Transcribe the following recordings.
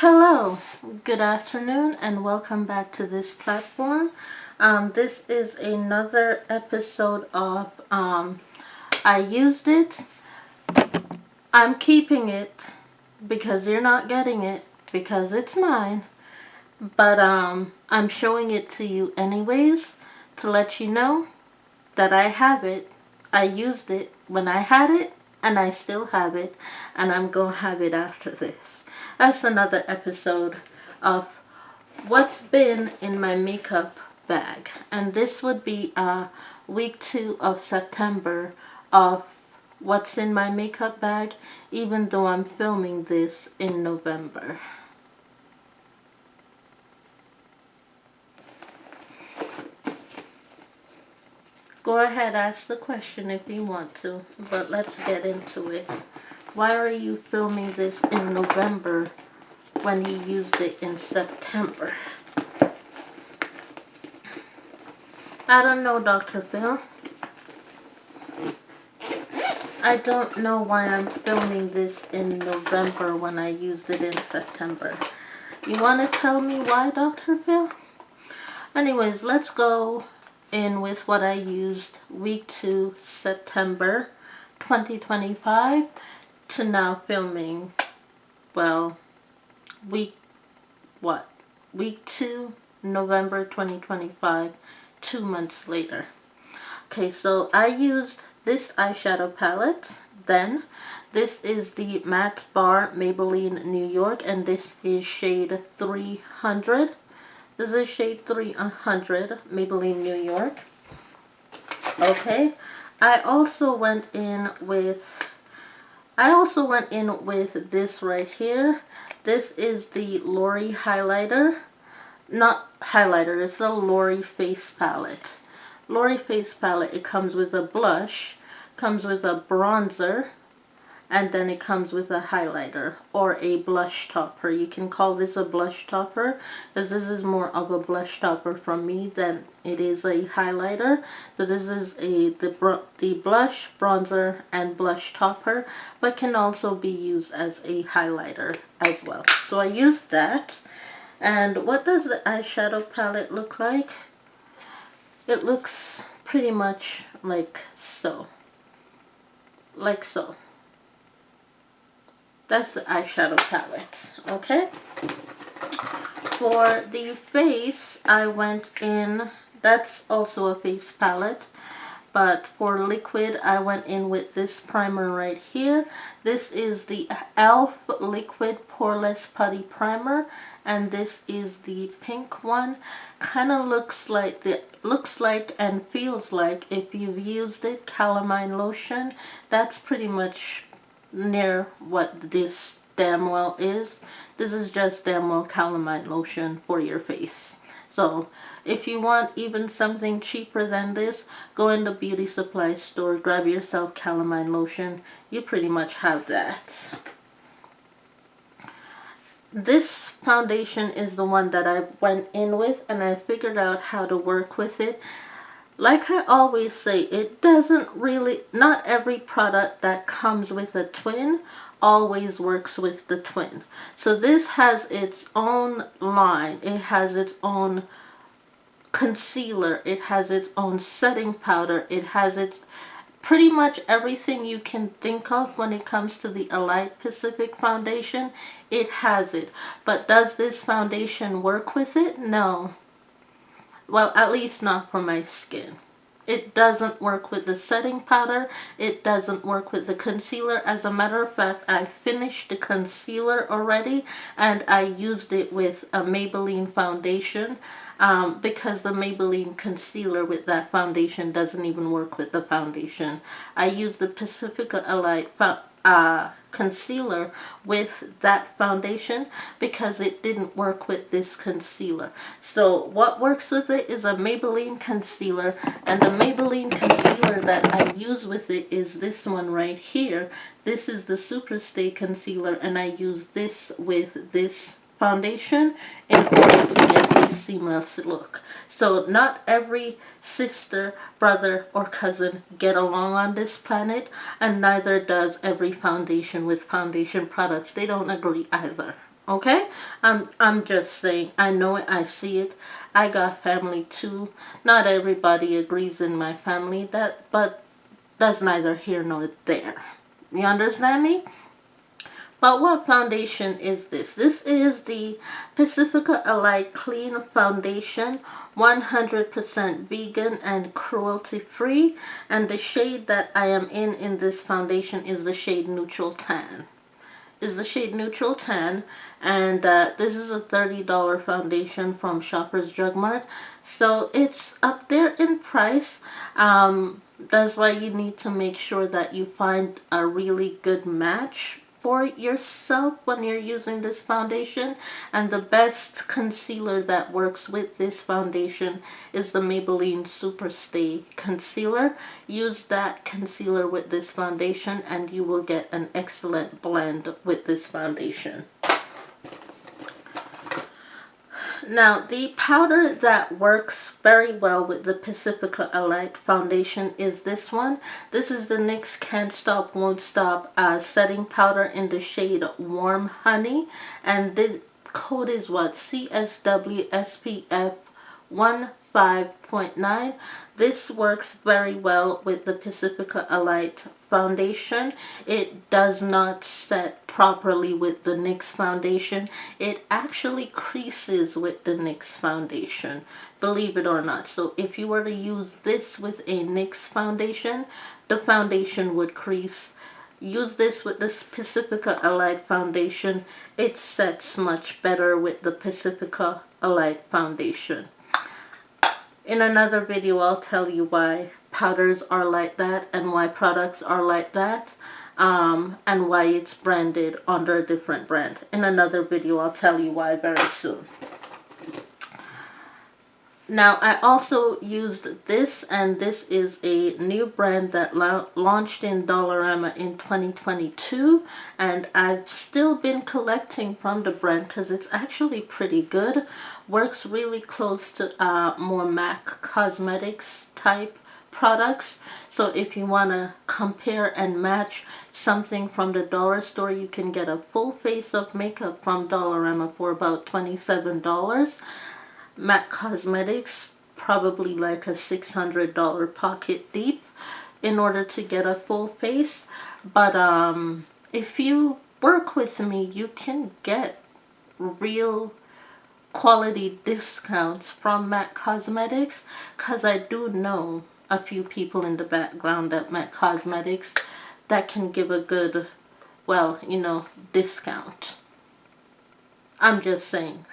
Hello, good afternoon, and welcome back to this platform. This is another episode of I Used It. I'm keeping it because you're not getting it because it's mine. But I'm showing it to you anyways to let you know that I have it. I used it when I had it, and I still have it, and I'm gonna have it after this. That's another episode of what's been in my makeup bag, and this would be week 2 of September of what's in my makeup bag, even though I'm filming this in November. Go ahead, ask the question if you want to, but let's get into it. Why are you filming this in November when you used it in September? I don't know, Dr. Phil. I don't know why I'm filming this in November when I used it in September. You want to tell me why, Dr. Phil? Anyways, let's go in with what I used week 2, September 2025 to now filming, well, week 2, November 2025, 2 months later. Okay, so I used this eyeshadow palette. Then this is the Matte Bar Maybelline New York, and this is shade 300. This is shade 300 Maybelline New York. Okay, I also went in with this right here. This is the Lori highlighter. Not highlighter, it's a Lori face palette. Lori face palette, it comes with a blush, comes with a bronzer, and then it comes with a highlighter or a blush topper. You can call this a blush topper because this is more of a blush topper from me than it is a highlighter. So this is the blush, bronzer, and blush topper, but can also be used as a highlighter as well. So I used that. And what does the eyeshadow palette look like? It looks pretty much like so. Like so. That's the eyeshadow palette, okay? For the face, I went in, that's also a face palette, but for liquid, I went in with this primer right here. This is the e.l.f. Liquid Poreless Putty Primer, and this is the pink one. Kind of looks like and feels like, if you've used it, calamine lotion. That's pretty much near what this damn well is. This is just damn well calamine lotion for your face. So if you want even something cheaper than this, go in the beauty supply store, grab yourself calamine lotion. You pretty much have that. This foundation is the one that I went in with, and I figured out how to work with it. Like I always say, it doesn't really, not every product that comes with a twin always works with the twin. So this has its own line. It has its own concealer. It has its own setting powder. It has its pretty much everything you can think of when it comes to the Elite Pacific foundation. It has it. But does this foundation work with it? No. Well, at least not for my skin. It doesn't work with the setting powder. It doesn't work with the concealer. As a matter of fact, I finished the concealer already, and I used it with a Maybelline foundation because the Maybelline concealer with that foundation doesn't even work with the foundation. I used the Pacifica Elite concealer with that foundation because it didn't work with this concealer. So what works with it is a Maybelline concealer, and the Maybelline concealer that I use with it is this one right here. This is the Superstay concealer, and I use this with this foundation in order to get a seamless look. So not every sister, brother, or cousin get along on this planet, and neither does every foundation with foundation products. They don't agree either. Okay? I'm just saying, I know it, I see it. I got family too. Not everybody agrees in my family, but that's neither here nor there. You understand me? But what foundation is this? This is the Pacifica Alike Clean Foundation, 100% vegan and cruelty free. And the shade that I am in this foundation is the shade Neutral Tan. And this is a $30 foundation from Shoppers Drug Mart, so it's up there in price. That's why you need to make sure that you find a really good match for yourself when you're using this foundation. And the best concealer that works with this foundation is the Maybelline Super Stay Concealer. Use that concealer with this foundation and you will get an excellent blend with this foundation. Now, the powder that works very well with the Pacifica Alike foundation is this one. This is the NYX Can't Stop Won't Stop setting powder in the shade Warm Honey. And the code is what? CSW SPF 15.9. This works very well with the Pacifica Alike foundation. It does not set properly with the NYX foundation. It actually creases with the NYX foundation, believe it or not. So if you were to use this with a NYX foundation, the foundation would crease. Use this with the Pacifica Alike foundation. It sets much better with the Pacifica Alike foundation. In another video, I'll tell you why powders are like that and why products are like that, and why it's branded under a different brand. In another video, I'll tell you why very soon. Now, I also used this, and this is a new brand that launched in Dollarama in 2022, and I've still been collecting from the brand because it's actually pretty good. Works really close to more MAC Cosmetics type products. So if you want to compare and match something from the dollar store, you can get a full face of makeup from Dollarama for about $27. MAC Cosmetics, probably like a $600 pocket deep in order to get a full face. But if you work with me, you can get real quality discounts from MAC Cosmetics, because I do know a few people in the background at MAC Cosmetics that can give a good, well, you know, discount. I'm just saying.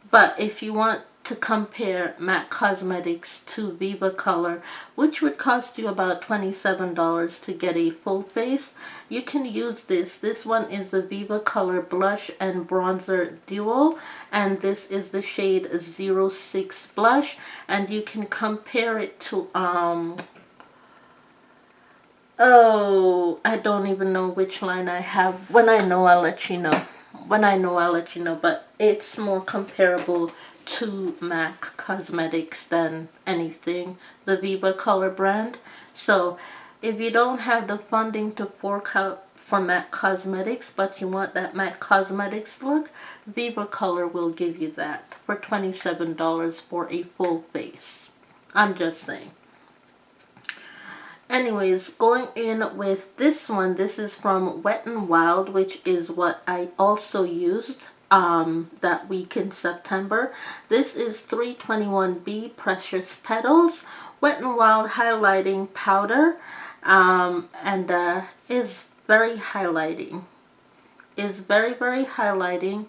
But if you want to compare MAC Cosmetics to Viva Color, which would cost you about $27 to get a full face, you can use this. This one is the Viva Color Blush and Bronzer Duo, and this is the shade 06 Blush, and you can compare it to, oh, I don't even know which line I have. When I know, I'll let you know. But it's more comparable to MAC Cosmetics than anything, the Viva Color brand. So if you don't have the funding to fork out for MAC Cosmetics, but you want that MAC Cosmetics look, Viva Color will give you that for $27 for a full face. I'm just saying. Anyways, going in with this one, this is from Wet n Wild, which is what I also used that week in September. This is 321B Precious Petals Wet n Wild highlighting powder, and is very highlighting. Is very highlighting.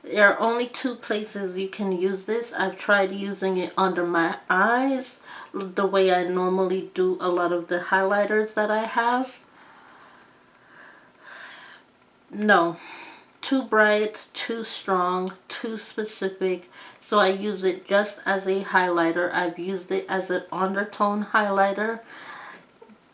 There are only two places you can use this. I've tried using it under my eyes, the way I normally do a lot of the highlighters that I have. No, too bright, too strong, too specific. So I use it just as a highlighter. I've used it as an undertone highlighter.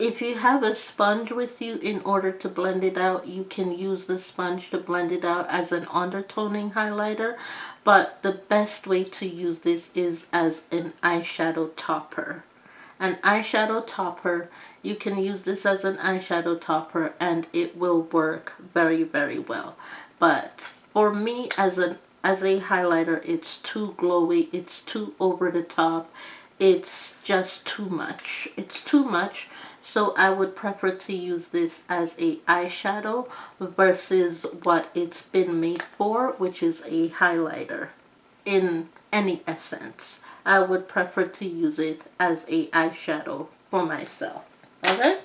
if you have a sponge with you, in order to blend it out, you can use the sponge to blend it out as an undertoning highlighter. But the best way to use this is as an eyeshadow topper. An eyeshadow topper, you can use this as an eyeshadow topper and it will work very, very well. But for me, as a highlighter, it's too glowy, it's too over the top, it's just too much. It's too much. So I would prefer to use this as a eyeshadow versus what it's been made for, which is a highlighter in any essence. I would prefer to use it as a eyeshadow for myself. Okay?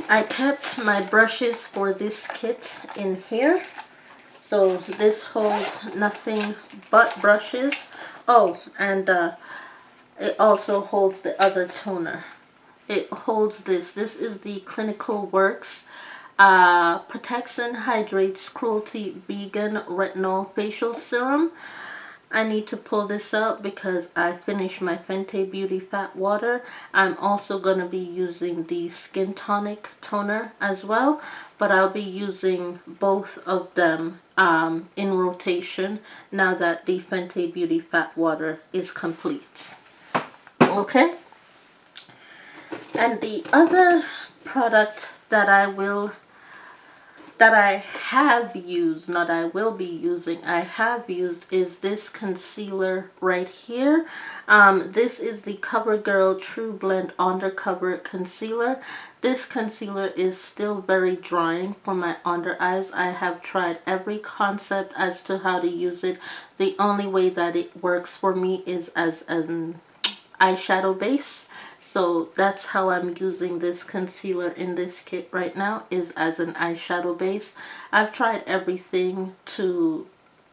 I kept my brushes for this kit in here. So this holds nothing but brushes. Oh, and it also holds the other toner. It holds this. This is the Clinical Works Protects and Hydrates Cruelty Vegan Retinol Facial Serum. I need to pull this out because I finished my Fenty Beauty Fat Water. I'm also going to be using the Skin Tonic Toner as well, but I'll be using both of them in rotation now that the Fenty Beauty Fat Water is complete. Okay? And the other product that I have used, not I will be using, I have used, is this concealer right here. This is the CoverGirl True Blend Undercover Concealer. This concealer is still very drying for my under eyes. I have tried every concept as to how to use it. The only way that it works for me is as an eyeshadow base. So that's how I'm using this concealer in this kit right now, is as an eyeshadow base. I've tried everything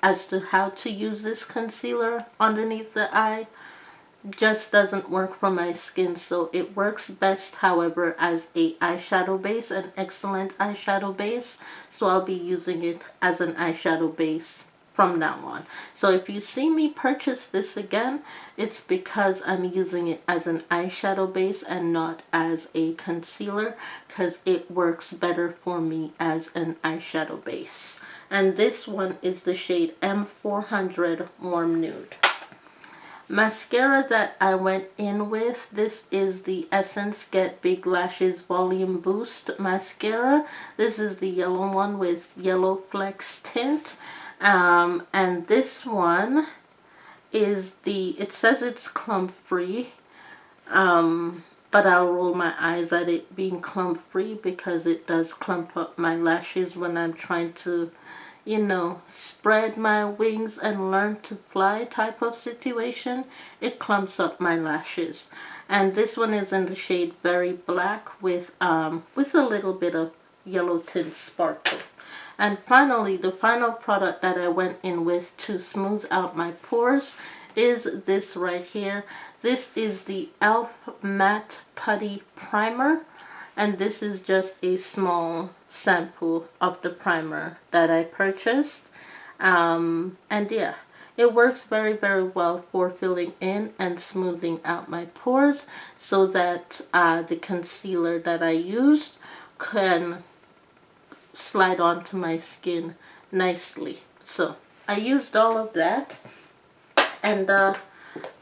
as to how to use this concealer underneath the eye. Just doesn't work for my skin, so it works best, however, as a eyeshadow base, an excellent eyeshadow base. So I'll be using it as an eyeshadow base from now on. So if you see me purchase this again, it's because I'm using it as an eyeshadow base and not as a concealer, because it works better for me as an eyeshadow base. And this one is the shade M400 Warm Nude. Mascara that I went in with, this is the Essence Get Big Lashes Volume Boost Mascara. This is the yellow one with Yellow Flex tint. And this one is it says it's clump free, but I'll roll my eyes at it being clump free because it does clump up my lashes when I'm trying to, you know, spread my wings and learn to fly type of situation. It clumps up my lashes. And this one is in the shade Very Black with a little bit of yellow tint sparkle. And finally, the final product that I went in with to smooth out my pores is this right here. This is the e.l.f. Matte Putty Primer. And this is just a small sample of the primer that I purchased. And yeah, it works very, very well for filling in and smoothing out my pores so that the concealer that I used can slide onto my skin nicely. So I used all of that, and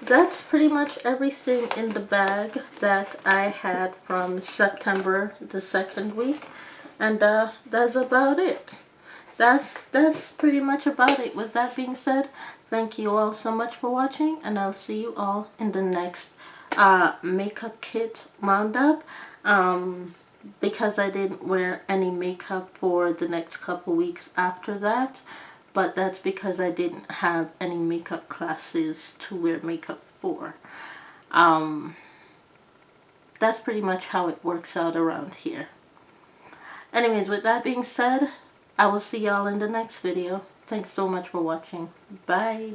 that's pretty much everything in the bag that I had from September the 2nd week, and that's about it. That's pretty much about it. With that being said, thank you all so much for watching, and I'll see you all in the next makeup kit roundup. Because I didn't wear any makeup for the next couple weeks after that, but that's because I didn't have any makeup classes to wear makeup for. That's pretty much how it works out around here. Anyways, with that being said, I will see y'all in the next video. Thanks so much for watching. Bye.